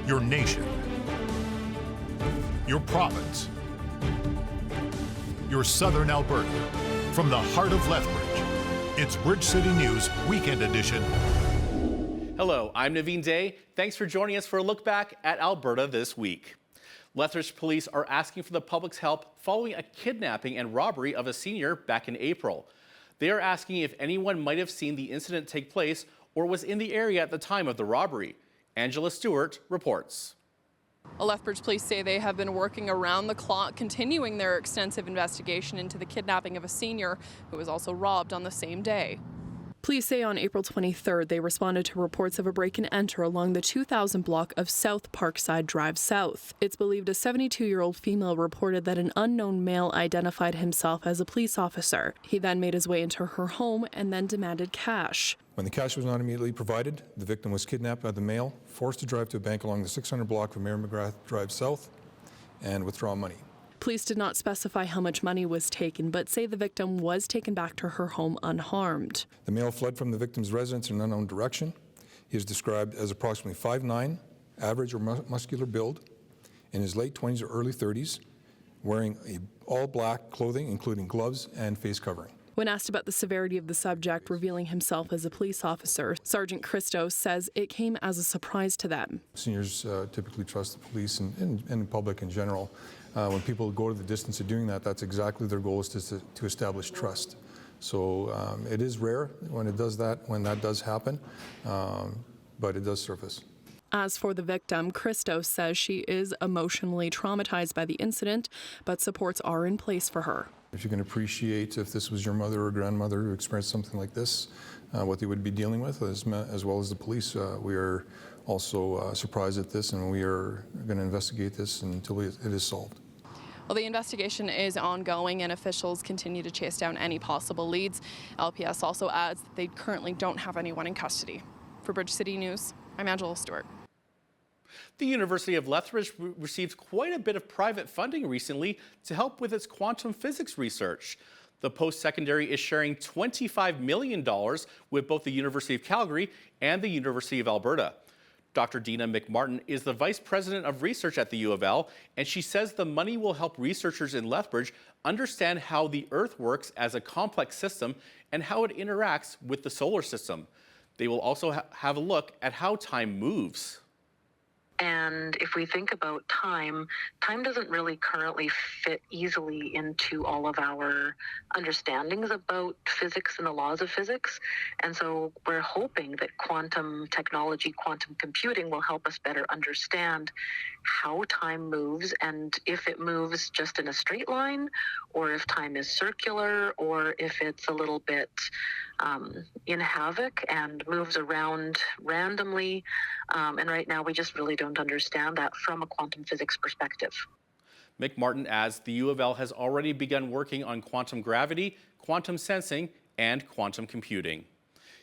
your nation, your province, your southern Alberta. From the heart of Lethbridge, it's Bridge City News Weekend Edition. Hello, I'm Naveen Day. Thanks for joining us for a look back at Alberta this week. Lethbridge police are asking for the public's help following a kidnapping and robbery of a senior back in April. They are asking if anyone might have seen the incident take place or was in the area at the time of the robbery. Angela Stewart reports. Lethbridge police say they have been working around the clock, continuing their extensive investigation into the kidnapping of a senior who was also robbed on the same day. Police say on April 23rd, they responded to reports of a break and enter along the 2000 block of South Parkside Drive South. It's believed a 72-year-old female reported that an unknown male identified himself as a police officer. He then made his way into her home and then demanded cash. When the cash was not immediately provided, the victim was kidnapped by the male, forced to drive to a bank along the 600 block of Mary McGrath Drive South, and withdraw money. Police did not specify how much money was taken, but say the victim was taken back to her home unharmed. The male fled from the victim's residence in an unknown direction. He is described as approximately 5'9", average or muscular build, in his late 20s or early 30s, wearing all black clothing, including gloves and face covering. When asked about the severity of the subject revealing himself as a police officer, Sergeant Christo says it came as a surprise to them. Seniors Typically trust the police and the public in general. When people go to the distance of doing that, that's exactly their goal, is to establish trust. So it is rare when that does happen, but it does surface. As for the victim, Christo says she is emotionally traumatized by the incident, but supports are in place for her. If you can appreciate if this was your mother or grandmother who experienced something like this, what they would be dealing with, as well as the police, we are also surprised at this, and we are going to investigate this until it is solved. Well, the investigation is ongoing and officials continue to chase down any possible leads. LPS also adds that they currently don't have anyone in custody. For Bridge City News, I'm Angela Stewart. The University of Lethbridge received quite a bit of private funding recently to help with its quantum physics research. The post-secondary is sharing $25 million with both the University of Calgary and the University of Alberta. Dr. Dina McMartin is the Vice President of Research at the U of L, and she says the money will help researchers in Lethbridge understand how the Earth works as a complex system and how it interacts with the solar system. They will also have a look at how time moves. And if we think about time doesn't really currently fit easily into all of our understandings about physics and the laws of physics. And so we're hoping that quantum technology, quantum computing will help us better understand how time moves, and if it moves just in a straight line, or if time is circular, or if it's a little bit in havoc and moves around randomly. And right now we just really don't understand that from a quantum physics perspective. McMartin adds the U of L has already begun working on quantum gravity, quantum sensing, and quantum computing.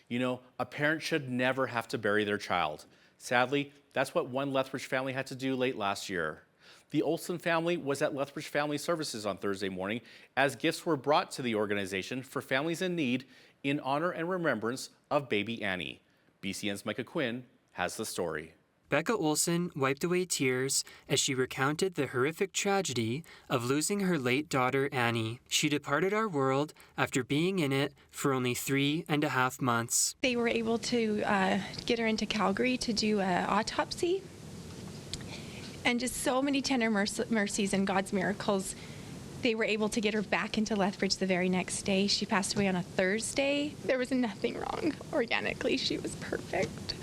You know, a parent should never have to bury their child. Sadly, that's what one Lethbridge family had to do late last year. The Olson family was at Lethbridge Family Services on Thursday morning as gifts were brought to the organization for families in need in honor and remembrance of baby Annie. BCN's Micah Quinn has the story. Becca Olson wiped away tears as she recounted the horrific tragedy of losing her late daughter Annie. She departed our world after being in it for only 3.5 months. They were able to get her into Calgary to do an autopsy. And just so many tender mercies and God's miracles. They were able to get her back into Lethbridge the very next day. She passed away on a Thursday. There was nothing wrong organically. She was perfect.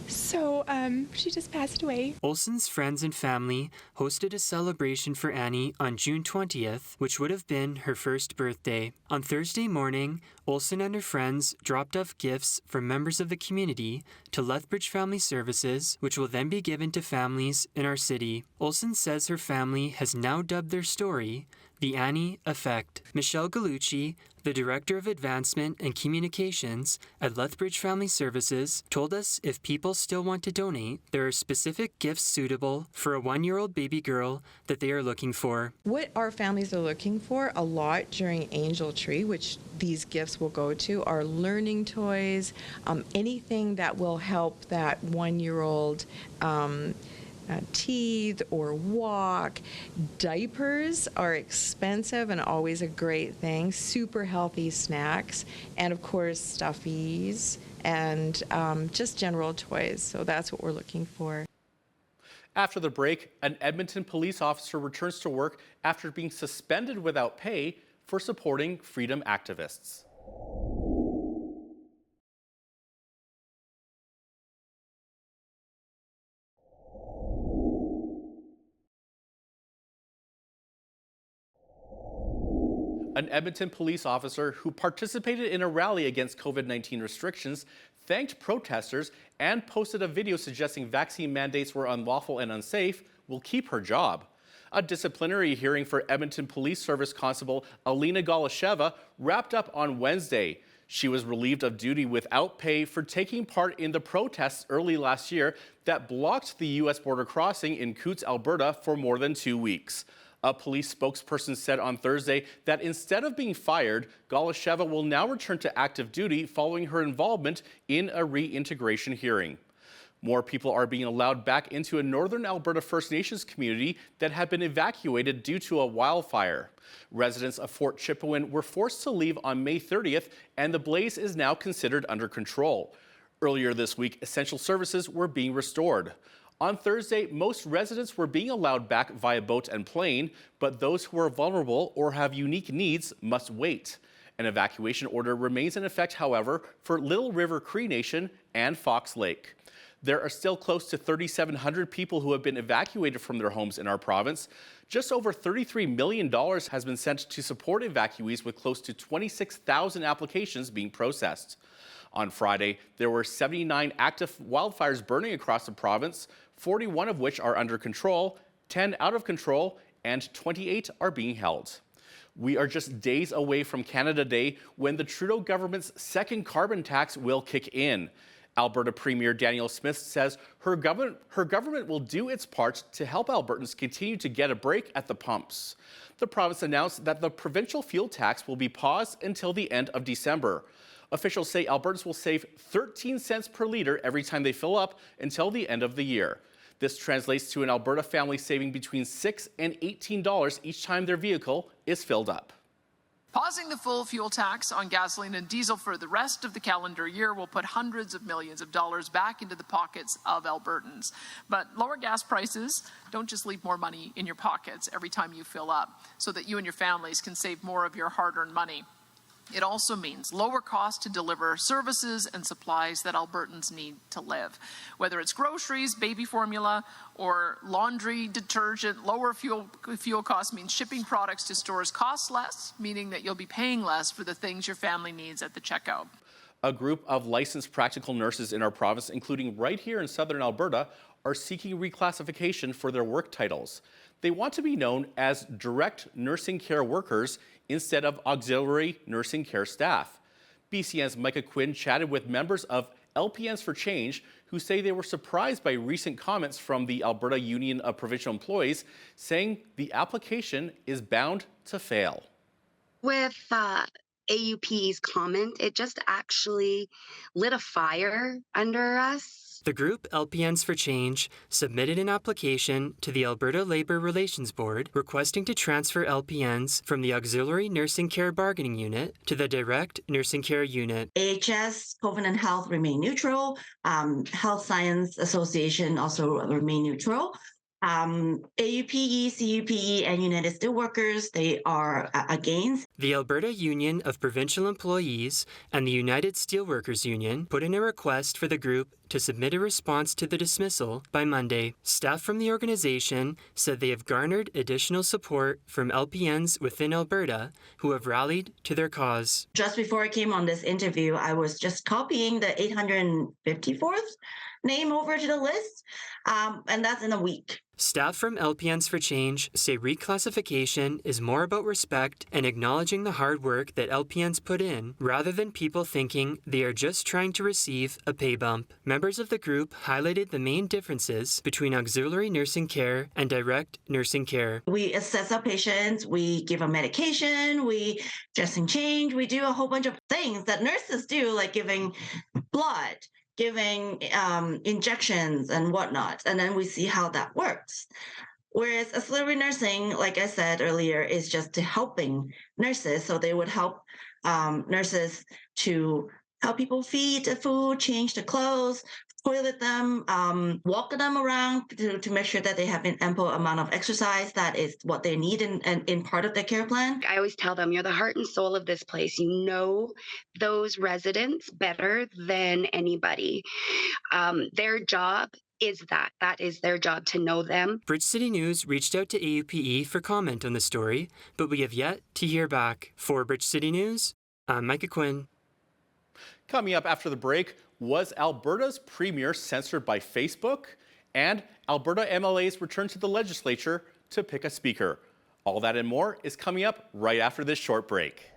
So she just passed away. Olson's friends and family hosted a celebration for Annie on June 20th, which would have been her first birthday. On Thursday morning, Olson and her friends dropped off gifts from members of the community to Lethbridge Family Services, which will then be given to families in our city. Olson says her family has now dubbed their story The Annie Effect. Michelle Gallucci, the Director of Advancement and Communications at Lethbridge Family Services, told us if people still want to donate, there are specific gifts suitable for a 1-year-old baby girl that they are looking for. What our families are looking for a lot during Angel Tree, which these gifts will go to, are learning toys, anything that will help that 1-year-old teeth or walk. Diapers are expensive and always a great thing. Super healthy snacks, and of course stuffies and just general toys. So that's what we're looking for. After the break, an Edmonton police officer returns to work after being suspended without pay for supporting freedom activists. An Edmonton police officer who participated in a rally against COVID-19 restrictions thanked protesters and posted a video suggesting vaccine mandates were unlawful and unsafe will keep her job. A disciplinary hearing for Edmonton Police Service Constable Alina Golasheva wrapped up on Wednesday. She was relieved of duty without pay for taking part in the protests early last year that blocked the U.S. border crossing in Coutts, Alberta for more than 2 weeks. A police spokesperson said on Thursday that instead of being fired, Golasheva will now return to active duty following her involvement in a reintegration hearing. More people are being allowed back into a northern Alberta First Nations community that had been evacuated due to a wildfire. Residents of Fort Chipewyan were forced to leave on May 30th, and the blaze is now considered under control. Earlier this week, essential services were being restored. On Thursday, most residents were being allowed back via boat and plane, but those who are vulnerable or have unique needs must wait. An evacuation order remains in effect, however, for Little River Cree Nation and Fox Lake. There are still close to 3,700 people who have been evacuated from their homes in our province. Just over $33 million has been sent to support evacuees, with close to 26,000 applications being processed. On Friday, there were 79 active wildfires burning across the province, 41 of which are under control, 10 out of control, and 28 are being held. We are just days away from Canada Day, when the Trudeau government's second carbon tax will kick in. Alberta Premier Danielle Smith says her government will do its part to help Albertans continue to get a break at the pumps. The province announced that the provincial fuel tax will be paused until the end of December. Officials say Albertans will save 13 cents per litre every time they fill up until the end of the year. This translates to an Alberta family saving between $6 and $18 each time their vehicle is filled up. Pausing the full fuel tax on gasoline and diesel for the rest of the calendar year will put hundreds of millions of dollars back into the pockets of Albertans. But lower gas prices don't just leave more money in your pockets every time you fill up, so that you and your families can save more of your hard-earned money. It also means lower cost to deliver services and supplies that Albertans need to live. Whether it's groceries, baby formula, or laundry detergent, lower fuel costs means shipping products to stores costs less, meaning that you'll be paying less for the things your family needs at the checkout. A group of licensed practical nurses in our province, including right here in southern Alberta, are seeking reclassification for their work titles. They want to be known as direct nursing care workers instead of auxiliary nursing care staff. BCN's Micah Quinn chatted with members of LPNs for Change, who say they were surprised by recent comments from the Alberta Union of Provincial Employees, saying the application is bound to fail. With AUP's comment, it just actually lit a fire under us. The group LPNs for Change submitted an application to the Alberta Labour Relations Board requesting to transfer LPNs from the Auxiliary Nursing Care Bargaining Unit to the Direct Nursing Care Unit. AHS, Covenant Health remain neutral. Health Science Association also remain neutral. AUPE, CUPE, and United Steelworkers, they are against. The Alberta Union of Provincial Employees and the United Steelworkers Union put in a request for the group to submit a response to the dismissal by Monday. Staff from the organization said they have garnered additional support from LPNs within Alberta who have rallied to their cause. Just before I came on this interview, I was just copying the 854th name over to the list, and that's in a week. Staff from LPNs for Change say reclassification is more about respect and acknowledging the hard work that LPNs put in, rather than people thinking they are just trying to receive a pay bump. Members of the group highlighted the main differences between auxiliary nursing care and direct nursing care. We assess our patients, we give them medication, we dressing change, we do a whole bunch of things that nurses do, like giving blood, giving injections and whatnot, and then we see how that works. Whereas auxiliary nursing, like I said earlier, is just helping nurses. So they would help nurses to help people feed the food, change the clothes, toilet them, walk them around to make sure that they have an ample amount of exercise. That is what they need in part of their care plan. I always tell them, you're the heart and soul of this place. You know those residents better than anybody. Their job is that is their job, to know them. Bridge City News reached out to AUPE for comment on the story, but we have yet to hear back. For Bridge City News, I'm Micah Quinn. Coming up after the break, was Alberta's premier censored by Facebook? And Alberta MLAs return to the legislature to pick a speaker. All that and more is coming up right after this short break.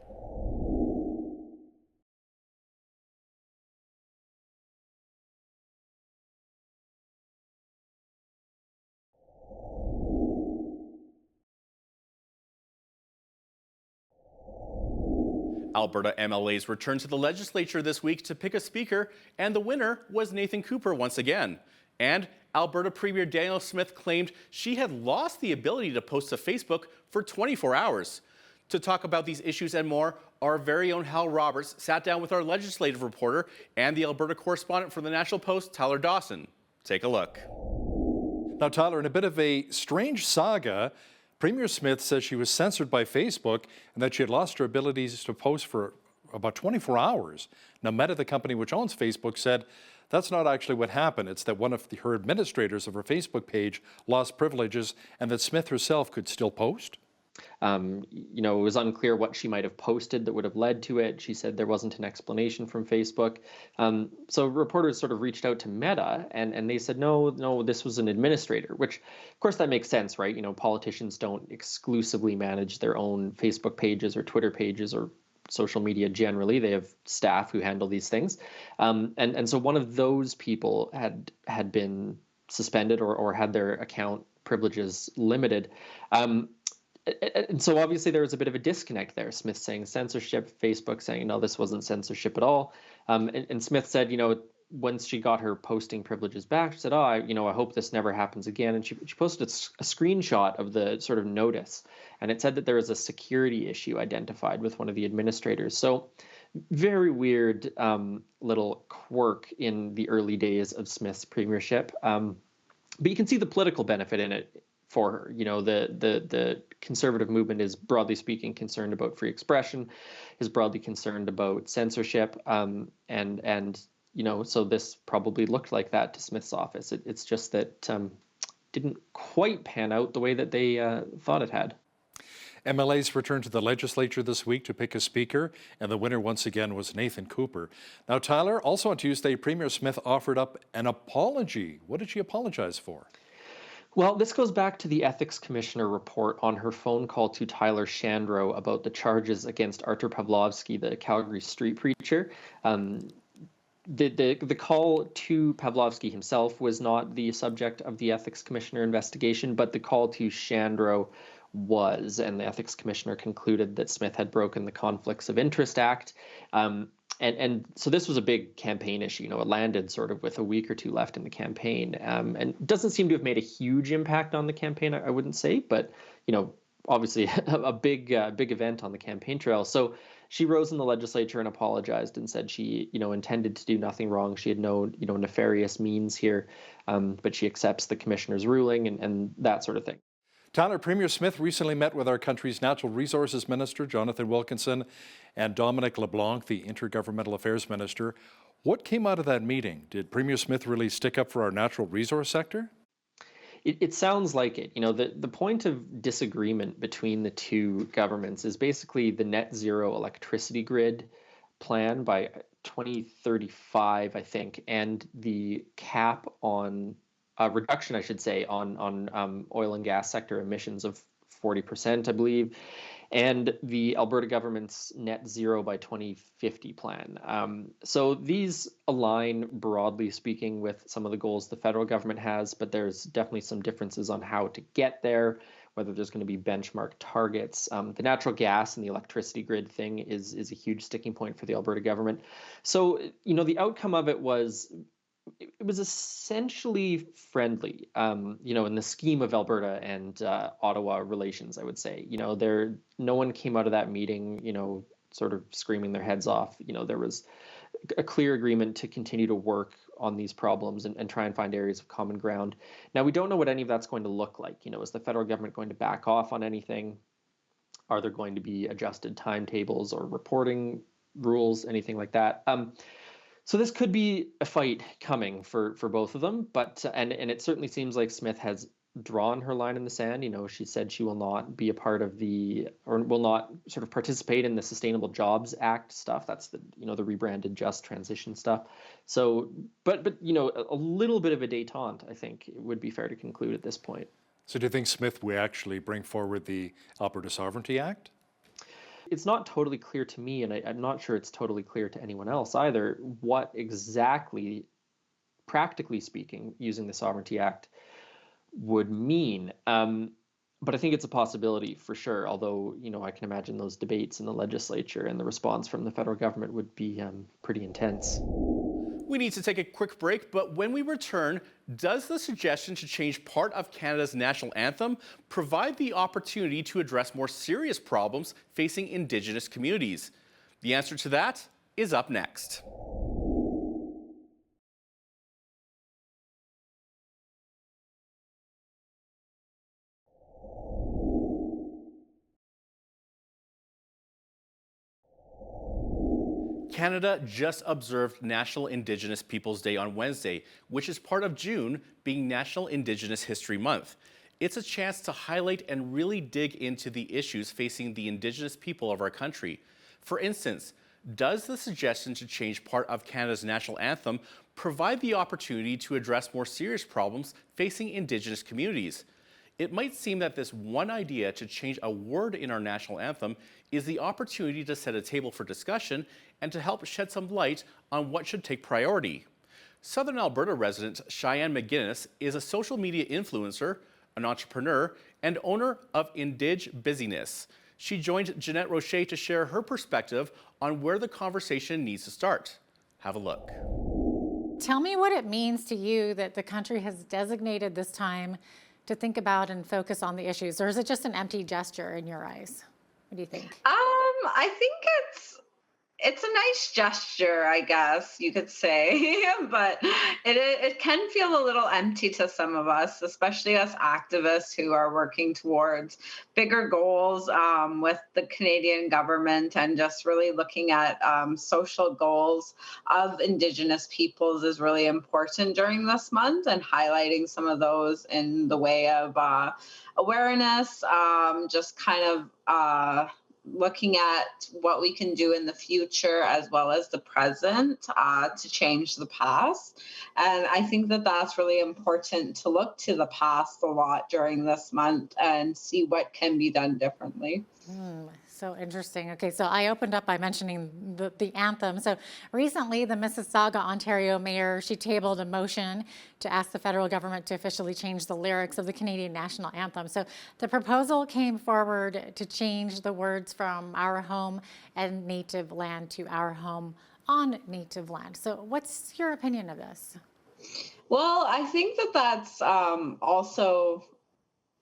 Alberta MLAs returned to the legislature this week to pick a speaker, and the winner was Nathan Cooper once again. And Alberta Premier Danielle Smith claimed she had lost the ability to post to Facebook for 24 hours. To talk about these issues and more, our very own Hal Roberts sat down with our legislative reporter and the Alberta correspondent for the National Post, Tyler Dawson. Take a look. Now, Tyler, in a bit of a strange saga, Premier Smith says she was censored by Facebook and that she had lost her abilities to post for about 24 hours. Now, Meta, the company which owns Facebook, said that's not actually what happened. It's that one of her administrators of her Facebook page lost privileges and that Smith herself could still post. It was unclear what she might have posted that would have led to it. She said there wasn't an explanation from Facebook. So reporters sort of reached out to Meta and they said, no, this was an administrator, which of course that makes sense, right? Politicians don't exclusively manage their own Facebook pages or Twitter pages or social media generally. They have staff who handle these things. And so one of those people had been suspended or had their account privileges limited. And so obviously there was a bit of a disconnect there. Smith saying censorship, Facebook saying, no, this wasn't censorship at all. And Smith said, once she got her posting privileges back, she said, I hope this never happens again. And she posted a screenshot of the sort of notice. And it said that there was a security issue identified with one of the administrators. So very weird little quirk in the early days of Smith's premiership. But you can see the political benefit in it for her. The conservative movement is, broadly speaking, concerned about free expression, is broadly concerned about censorship, so this probably looked like that to Smith's office. It's just that didn't quite pan out the way that they thought it had. MLAs returned to the legislature this week to pick a speaker, and the winner once again was Nathan Cooper. Now, Tyler, also on Tuesday, Premier Smith offered up an apology. What did she apologize for? Well, this goes back to the Ethics Commissioner report on her phone call to Tyler Shandro about the charges against Artur Pawlowski, the Calgary street preacher. The call to Pawlowski himself was not the subject of the Ethics Commissioner investigation, but the call to Shandro was, and the Ethics Commissioner concluded that Smith had broken the Conflicts of Interest Act. And so this was a big campaign issue. It landed sort of with a week or two left in the campaign, and doesn't seem to have made a huge impact on the campaign, I wouldn't say, but obviously a big event on the campaign trail. So she rose in the legislature and apologized and said she intended to do nothing wrong. She had no nefarious means here, but she accepts the commissioner's ruling and that sort of thing. Tyler, Premier Smith recently met with our country's Natural Resources Minister, Jonathan Wilkinson, and Dominic LeBlanc, the Intergovernmental Affairs Minister. What came out of that meeting? Did Premier Smith really stick up for our natural resource sector? It sounds like it. The point of disagreement between the two governments is basically the net zero electricity grid plan by 2035, I think, and the cap on reduction, I should say, on oil and gas sector emissions of 40%, I believe, and the Alberta government's net zero by 2050 plan. So these align, broadly speaking, with some of the goals the federal government has, but there's definitely some differences on how to get there, whether there's going to be benchmark targets. The natural gas and the electricity grid thing is a huge sticking point for the Alberta government. So, the outcome of it was essentially friendly, in the scheme of Alberta and Ottawa relations, I would say. No one came out of that meeting, sort of screaming their heads off. There was a clear agreement to continue to work on these problems and try and find areas of common ground. Now, we don't know what any of that's going to look like. Is the federal government going to back off on anything? Are there going to be adjusted timetables or reporting rules, anything like that? So this could be a fight coming for both of them, but and it certainly seems like Smith has drawn her line in the sand. She said she will not be a part of or will not sort of participate in the Sustainable Jobs Act stuff. That's the the rebranded Just Transition stuff. So, but a little bit of a détente, I think, would be fair to conclude at this point. So do you think Smith will actually bring forward the Alberta Sovereignty Act? It's not totally clear to me, and I'm not sure it's totally clear to anyone else either, what exactly, practically speaking, using the Sovereignty Act would mean. But I think it's a possibility for sure, although, I can imagine those debates in the legislature and the response from the federal government would be pretty intense. We need to take a quick break, but when we return, does the suggestion to change part of Canada's national anthem provide the opportunity to address more serious problems facing Indigenous communities? The answer to that is up next. Canada just observed National Indigenous Peoples Day on Wednesday, which is part of June being National Indigenous History Month. It's a chance to highlight and really dig into the issues facing the Indigenous people of our country. For instance, does the suggestion to change part of Canada's national anthem provide the opportunity to address more serious problems facing Indigenous communities? It might seem that this one idea to change a word in our national anthem is the opportunity to set a table for discussion and to help shed some light on what should take priority. Southern Alberta resident Cheyenne McGuinness is a social media influencer, an entrepreneur, and owner of Indig Busyness. She joined Jeanette Roche to share her perspective on where the conversation needs to start. Have a look. Tell me what it means to you that the country has designated this time to think about and focus on the issues, or is it just an empty gesture in your eyes? What do you think? I think it's a nice gesture, I guess you could say, but it can feel a little empty to some of us, especially us activists who are working towards bigger goals with the Canadian government, and just really looking at social goals of Indigenous peoples is really important during this month, and highlighting some of those in the way of awareness, just kind of looking at what we can do in the future as well as the present to change the past. And I think that that's really important, to look to the past a lot during this month and see what can be done differently. So interesting. Okay, so I opened up by mentioning the anthem. So recently, the Mississauga, Ontario mayor, she tabled a motion to ask the federal government to officially change the lyrics of the Canadian national anthem. So the proposal came forward to change the words from our home and native land to our home on native land. So what's your opinion of this? Well, I think that that's also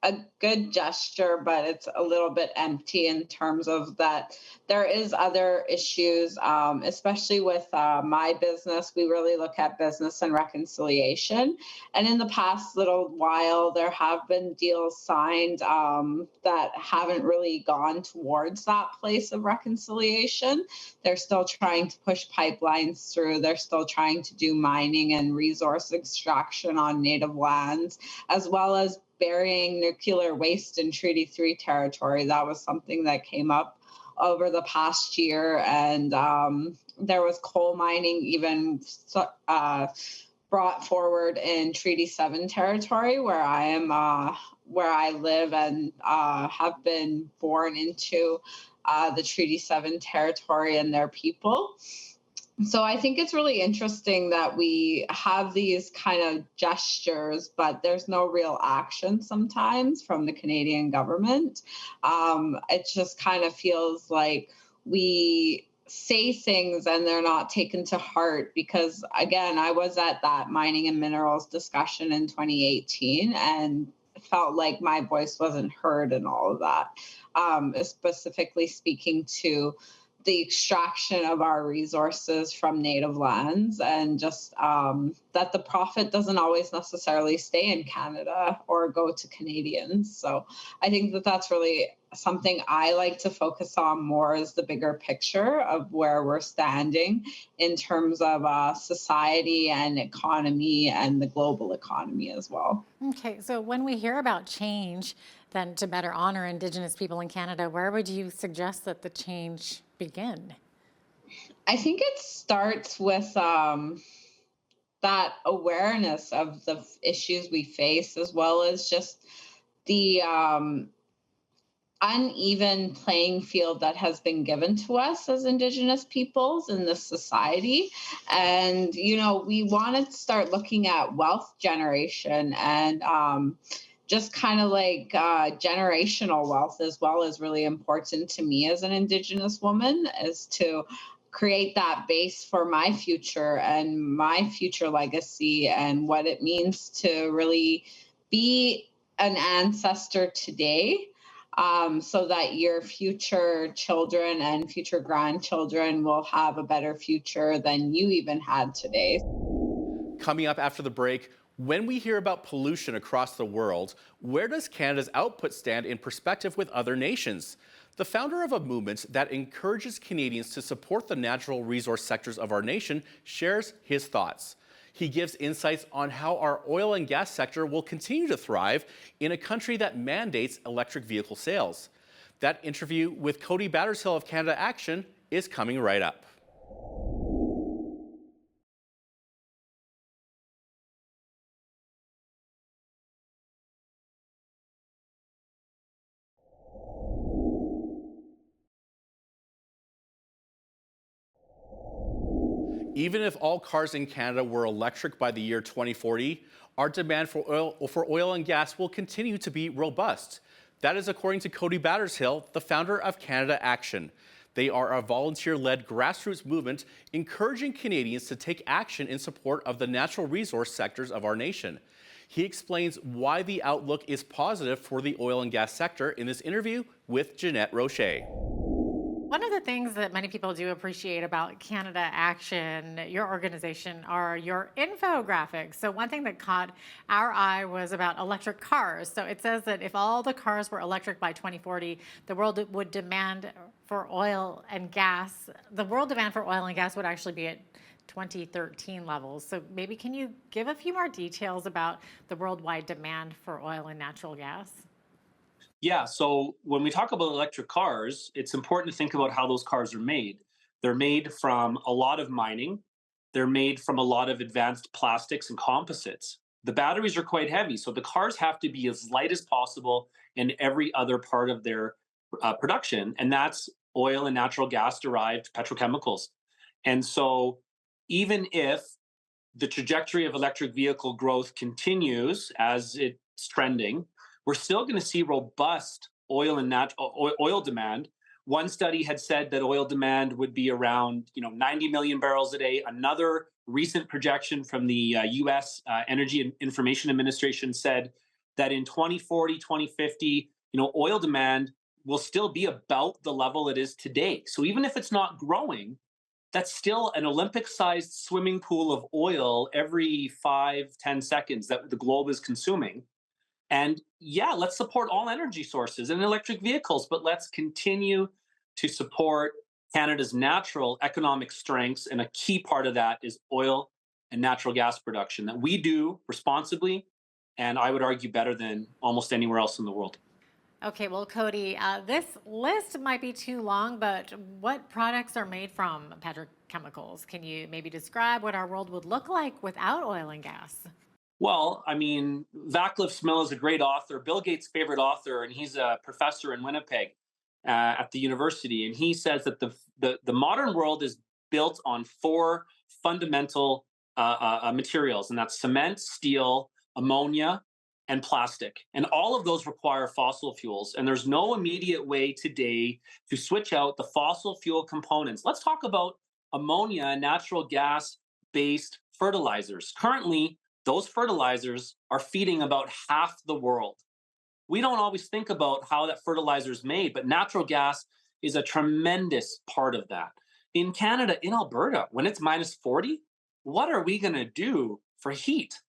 a good gesture, but it's a little bit empty in terms of that there is other issues, especially with my business. We really look at business and reconciliation. And in the past little while, there have been deals signed that haven't really gone towards that place of reconciliation. They're still trying to push pipelines through. They're still trying to do mining and resource extraction on native lands, as well as burying nuclear waste in Treaty 3 territory. That was something that came up over the past year. And there was coal mining even brought forward in Treaty 7 territory, where I live and have been born into the Treaty 7 territory and their people. So I think it's really interesting that we have these kind of gestures, but there's no real action sometimes from the Canadian government. It just kind of feels like we say things and they're not taken to heart, because again, I was at that mining and minerals discussion in 2018 and felt like my voice wasn't heard in all of that, specifically speaking to the extraction of our resources from native lands, and just that the profit doesn't always necessarily stay in Canada or go to Canadians. So I think that that's really something I like to focus on more, is the bigger picture of where we're standing in terms of society and economy and the global economy as well. Okay, so when we hear about change, then to better honor Indigenous people in Canada, where would you suggest that the change begin? I think it starts with that awareness of the issues we face, as well as just the uneven playing field that has been given to us as Indigenous peoples in this society. And, you know, we want to start looking at wealth generation and just kind of like generational wealth as well is really important to me as an Indigenous woman, is to create that base for my future and my future legacy, and what it means to really be an ancestor today, so that your future children and future grandchildren will have a better future than you even had today. Coming up after the break, when we hear about pollution across the world, where does Canada's output stand in perspective with other nations? The founder of a movement that encourages Canadians to support the natural resource sectors of our nation shares his thoughts. He gives insights on how our oil and gas sector will continue to thrive in a country that mandates electric vehicle sales. That interview with Cody Battershill of Canada Action is coming right up. Even if all cars in Canada were electric by the year 2040, our demand for oil and gas will continue to be robust. That is according to Cody Battershill, the founder of Canada Action. They are a volunteer-led grassroots movement encouraging Canadians to take action in support of the natural resource sectors of our nation. He explains why the outlook is positive for the oil and gas sector in this interview with Jeanette Rocher. One of the things that many people do appreciate about Canada Action, your organization, are your infographics. So one thing that caught our eye was about electric cars. So it says that if all the cars were electric by 2040, the world would demand for oil and gas, the world demand for oil and gas would actually be at 2013 levels. So maybe can you give a few more details about the worldwide demand for oil and natural gas? Yeah, so when we talk about electric cars, it's important to think about how those cars are made. They're made from a lot of mining. They're made from a lot of advanced plastics and composites. The batteries are quite heavy, so the cars have to be as light as possible in every other part of their production, and that's oil and natural gas derived petrochemicals. And so even if the trajectory of electric vehicle growth continues as it's trending, we're still going to see robust oil demand. One study had said that oil demand would be around 90 million barrels a day. Another recent projection from the U.S. Energy and Information Administration said that in 2040, 2050, oil demand will still be about the level it is today. So even if it's not growing, that's still an Olympic-sized swimming pool of oil every 5-10 seconds that the globe is consuming. And yeah, let's support all energy sources and electric vehicles, but let's continue to support Canada's natural economic strengths. And a key part of that is oil and natural gas production that we do responsibly, and I would argue better than almost anywhere else in the world. Okay, well, Cody, this list might be too long, but what products are made from petrochemicals? Can you maybe describe what our world would look like without oil and gas? Well, I mean, Vaclav Smil is a great author, Bill Gates' favorite author, and he's a professor in Winnipeg at the university. And he says that the modern world is built on four fundamental materials, and that's cement, steel, ammonia, and plastic. And all of those require fossil fuels. And there's no immediate way today to switch out the fossil fuel components. Let's talk about ammonia and natural gas based fertilizers. Currently, those fertilizers are feeding about half the world. We don't always think about how that fertilizer is made, but natural gas is a tremendous part of that. In Canada, in Alberta, when it's minus 40, what are we going to do for heat?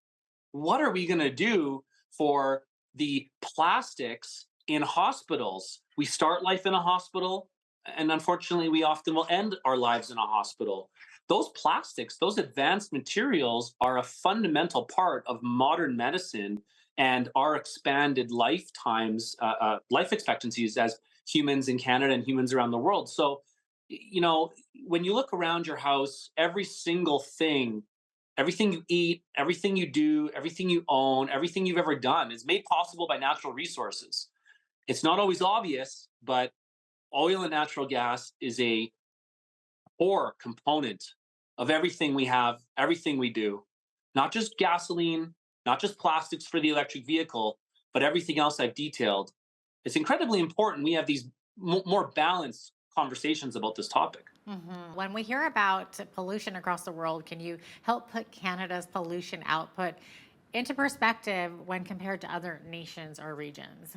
What are we going to do for the plastics in hospitals? We start life in a hospital, and unfortunately, we often will end our lives in a hospital. Those plastics, those advanced materials are a fundamental part of modern medicine and our expanded lifetimes, life expectancies as humans in Canada and humans around the world. So, you know, when you look around your house, every single thing, everything you eat, everything you do, everything you own, everything you've ever done is made possible by natural resources. It's not always obvious, but oil and natural gas is a core component of everything we have, everything we do. Not just gasoline, not just plastics for the electric vehicle, but everything else I've detailed. It's incredibly important we have these more balanced conversations about this topic. Mm-hmm. When we hear about pollution across the world, can you help put Canada's pollution output into perspective when compared to other nations or regions?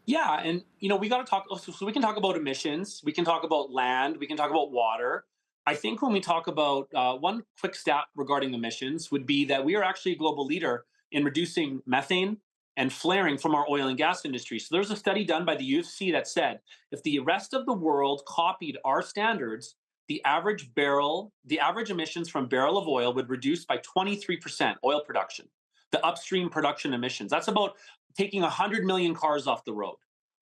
Yeah, and you know, we got to talk. So we can talk about emissions, we can talk about land, we can talk about water. I think when we talk about one quick stat regarding emissions would be that we are actually a global leader in reducing methane and flaring from our oil and gas industry. So there's a study done by the UFC that said if the rest of the world copied our standards, the average emissions from barrel of oil would reduce by 23% oil production, the upstream production emissions. That's about taking 100 million cars off the road.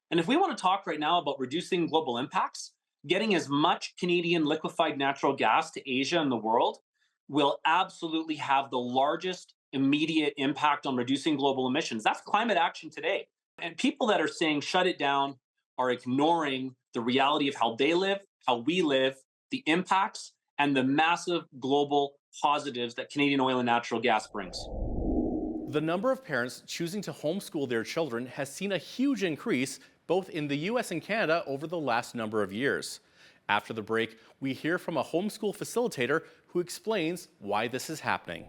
And if we want to talk right now about reducing global impacts, getting as much Canadian liquefied natural gas to Asia and the world will absolutely have the largest immediate impact on reducing global emissions. That's climate action today. And people that are saying shut it down are ignoring the reality of how they live, how we live, the impacts, and the massive global positives that Canadian oil and natural gas brings. The number of parents choosing to homeschool their children has seen a huge increase both in the US and Canada over the last number of years. After the break, we hear from a homeschool facilitator who explains why this is happening.